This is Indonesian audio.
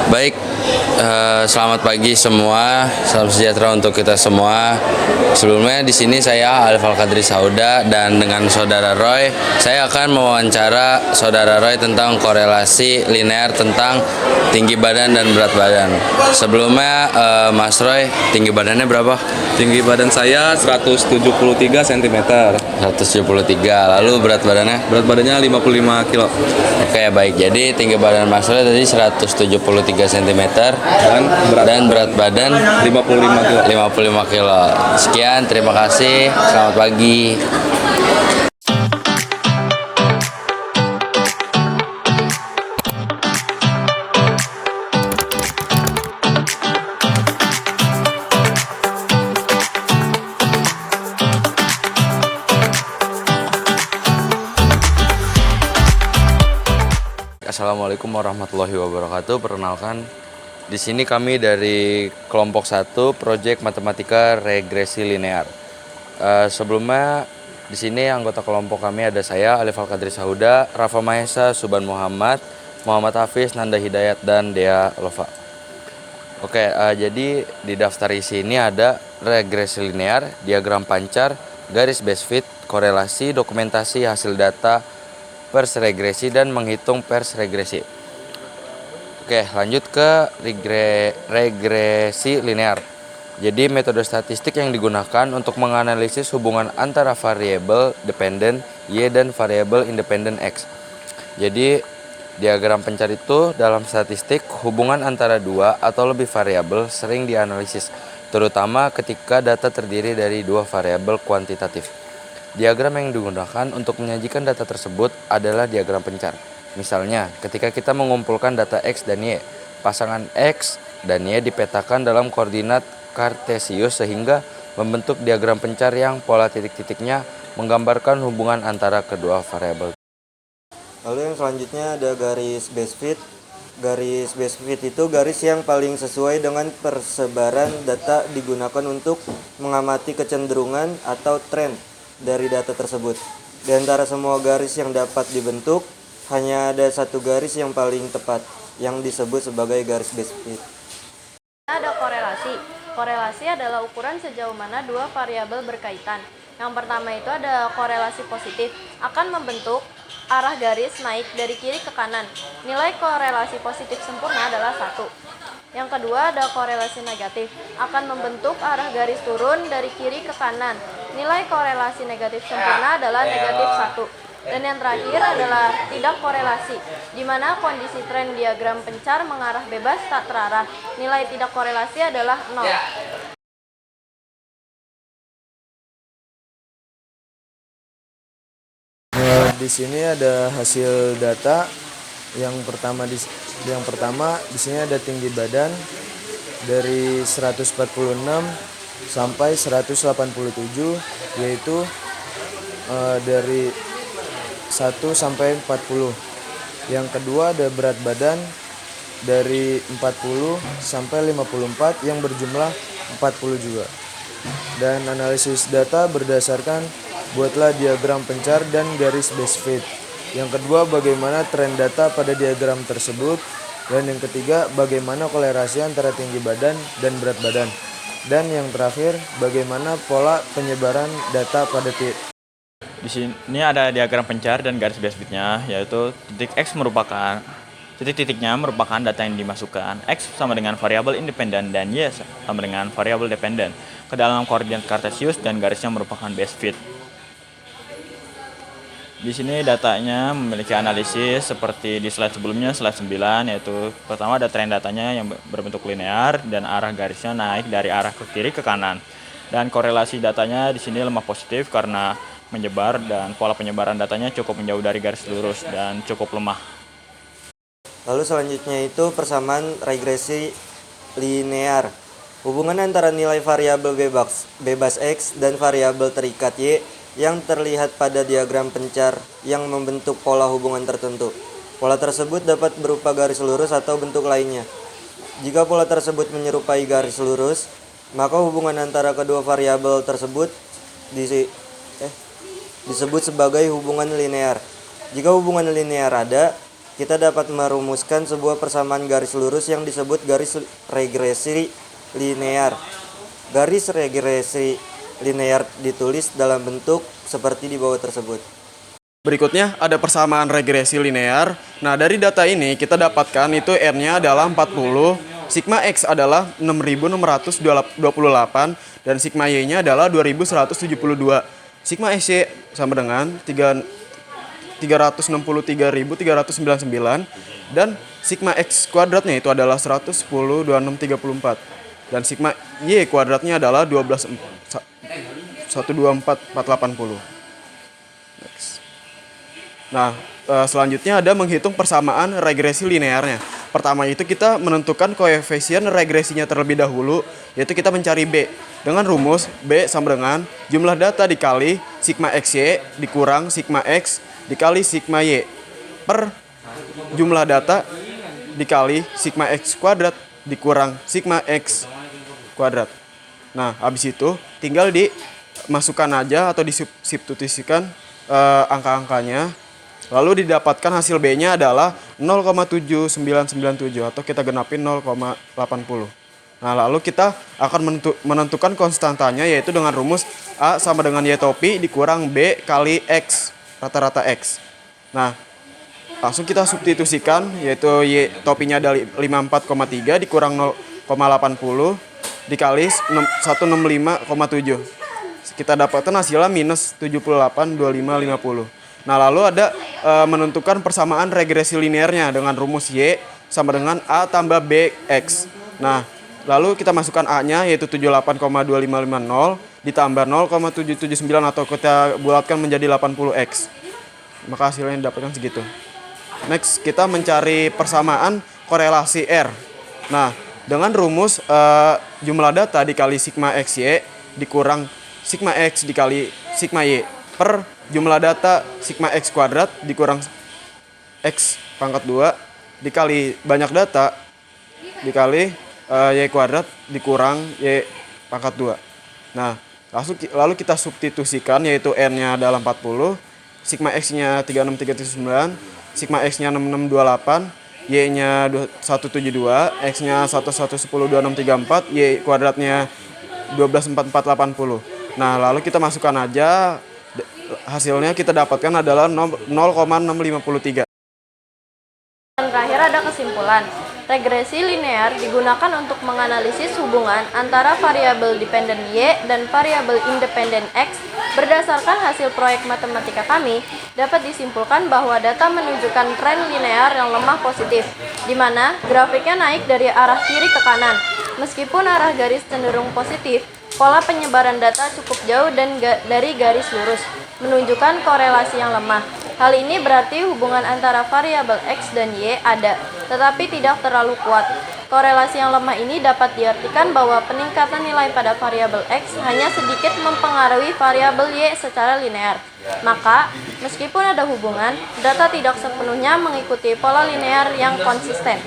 Baik, selamat pagi semua, salam sejahtera untuk kita semua. Sebelumnya di sini saya Alif Al-Qadri Sauda dan dengan Saudara Roy, saya akan mewawancara Saudara Roy tentang korelasi linear tentang tinggi badan dan berat badan. Sebelumnya, Mas Roy, tinggi badannya berapa? Tinggi badan saya 173 cm. 173. Lalu berat badannya? Berat badannya 55 kilo. Oke, baik. Jadi tinggi badan Mas Roy tadi 173 cm dan berat badan 55 kilo. 55 kilo. Sekian, terima kasih. Selamat pagi. Assalamualaikum warahmatullahi wabarakatuh. Perkenalkan, di sini kami dari kelompok 1 Proyek Matematika Regresi Linear. Sebelumnya di sini anggota kelompok kami ada saya Alif Al-Qadri Sauda, Rafa Mahesa, Suban Muhammad, Muhammad Hafiz, Nanda Hidayat, dan Dea Lova. Oke, jadi di daftar isi ini ada regresi linear, diagram pancar, garis base fit, korelasi, dokumentasi hasil data, pers regresi, dan menghitung pers regresi. Oke, lanjut ke regresi linear. Jadi metode statistik yang digunakan untuk menganalisis hubungan antara variabel dependen Y dan variabel independen X. Jadi diagram pencar itu dalam statistik hubungan antara dua atau lebih variabel sering dianalisis, terutama ketika data terdiri dari dua variabel kuantitatif. Diagram yang digunakan untuk menyajikan data tersebut adalah diagram pencar. Misalnya, ketika kita mengumpulkan data X dan Y, pasangan X dan Y dipetakan dalam koordinat kartesius sehingga membentuk diagram pencar yang pola titik-titiknya menggambarkan hubungan antara kedua variabel. Lalu yang selanjutnya ada garis base fit. Garis base fit itu garis yang paling sesuai dengan persebaran data digunakan untuk mengamati kecenderungan atau tren dari data tersebut. Di antara semua garis yang dapat dibentuk, hanya ada satu garis yang paling tepat, yang disebut sebagai garis base fit. Ada korelasi. Korelasi adalah ukuran sejauh mana dua variabel berkaitan. Yang pertama itu ada korelasi positif, akan membentuk arah garis naik dari kiri ke kanan. Nilai korelasi positif sempurna adalah 1. Yang kedua ada korelasi negatif, akan membentuk arah garis turun dari kiri ke kanan. Nilai korelasi negatif sempurna adalah negatif 1. Dan yang terakhir adalah tidak korelasi, di mana kondisi tren diagram pencar mengarah bebas tak terarah. Nilai tidak korelasi adalah 0. Di sini ada hasil data. Yang pertama di sini ada tinggi badan dari 146 sampai 187, yaitu dari 1 sampai 40. Yang kedua ada berat badan dari 40 sampai 54 yang berjumlah 40 juga. Dan analisis data berdasarkan buatlah diagram pencar dan garis base fit. Yang kedua, bagaimana tren data pada diagram tersebut. Dan yang ketiga, bagaimana korelasi antara tinggi badan dan berat badan. Dan yang terakhir, bagaimana pola penyebaran data pada Di sini ada diagram pencar dan garis base fit-nya, yaitu titik X merupakan titik-titiknya merupakan data yang dimasukkan. X sama dengan variabel independen dan Y sama dengan variabel dependen ke dalam koordinat kartesius, dan garisnya merupakan base fit. Di sini datanya memiliki analisis seperti di slide sebelumnya, slide 9, yaitu pertama ada tren datanya yang berbentuk linear dan arah garisnya naik dari arah ke kiri ke kanan. Dan korelasi datanya di sini lemah positif karena menyebar, dan pola penyebaran datanya cukup menjauh dari garis lurus dan cukup lemah. Lalu selanjutnya itu persamaan regresi linear. Hubungan antara nilai variabel bebas X dan variabel terikat Y yang terlihat pada diagram pencar yang membentuk pola hubungan tertentu. Pola tersebut dapat berupa garis lurus atau bentuk lainnya. Jika pola tersebut menyerupai garis lurus, maka hubungan antara kedua variabel tersebut disebut sebagai hubungan linear. Jika hubungan linear ada, kita dapat merumuskan sebuah persamaan garis lurus yang disebut garis regresi linear. Garis regresi linear ditulis dalam bentuk seperti di bawah tersebut. Berikutnya ada persamaan regresi linear. Nah, dari data ini kita dapatkan itu R-nya adalah 40, sigma X adalah 6628 dan sigma Y-nya adalah 2172. Sigma XY sama dengan 363.399 dan sigma X kuadratnya itu adalah 110.2634 dan sigma Y kuadratnya adalah 12.124.480. Nah, selanjutnya ada menghitung persamaan regresi linearnya. Pertama itu kita menentukan koefisien regresinya terlebih dahulu, yaitu kita mencari B. Dengan rumus B sama dengan jumlah data dikali sigma XY dikurang sigma X dikali sigma Y per jumlah data dikali sigma X kuadrat dikurang sigma X kuadrat. Nah, habis itu tinggal dimasukkan aja atau disubstitusikan angka-angkanya. Lalu didapatkan hasil B-nya adalah 0,7997 atau kita genapin 0,80. Nah, lalu kita akan menentukan konstantanya yaitu dengan rumus A sama dengan Y topi dikurang B kali X, rata-rata X. Nah, langsung kita substitusikan yaitu Y topinya ada 54,3 dikurang 0,80 dikali 165,7. Kita dapatkan hasilnya minus 78,2550. Nah, lalu ada menentukan persamaan regresi linearnya dengan rumus Y sama dengan A tambah BX. Nah, lalu kita masukkan A-nya yaitu 78,2550 ditambah 0,779 atau kita bulatkan menjadi 80X. Maka hasilnya didapatkan segitu. Next, kita mencari persamaan korelasi R. Nah, dengan rumus jumlah data dikali sigma XY dikurang sigma X dikali sigma Y per jumlah data sigma X kuadrat dikurang X pangkat 2 dikali banyak data dikali Y kuadrat dikurang Y pangkat 2. Nah, lalu kita substitusikan yaitu N-nya adalah 40, sigma X-nya 36379, sigma X-nya 6628, Y-nya 172, X-nya 11102634, Y kuadratnya 124480. Nah, lalu kita masukkan aja. Hasilnya kita dapatkan adalah 0,653. Dan terakhir ada kesimpulan. Regresi linear digunakan untuk menganalisis hubungan antara variabel dependen Y dan variabel independen X. Berdasarkan hasil proyek matematika kami, dapat disimpulkan bahwa data menunjukkan tren linear yang lemah positif, di mana grafiknya naik dari arah kiri ke kanan. Meskipun arah garis cenderung positif, pola penyebaran data cukup jauh dari garis lurus, menunjukkan korelasi yang lemah. Hal ini berarti hubungan antara variabel X dan Y ada, tetapi tidak terlalu kuat. Korelasi yang lemah ini dapat diartikan bahwa peningkatan nilai pada variabel X hanya sedikit mempengaruhi variabel Y secara linear. Maka, meskipun ada hubungan, data tidak sepenuhnya mengikuti pola linear yang konsisten.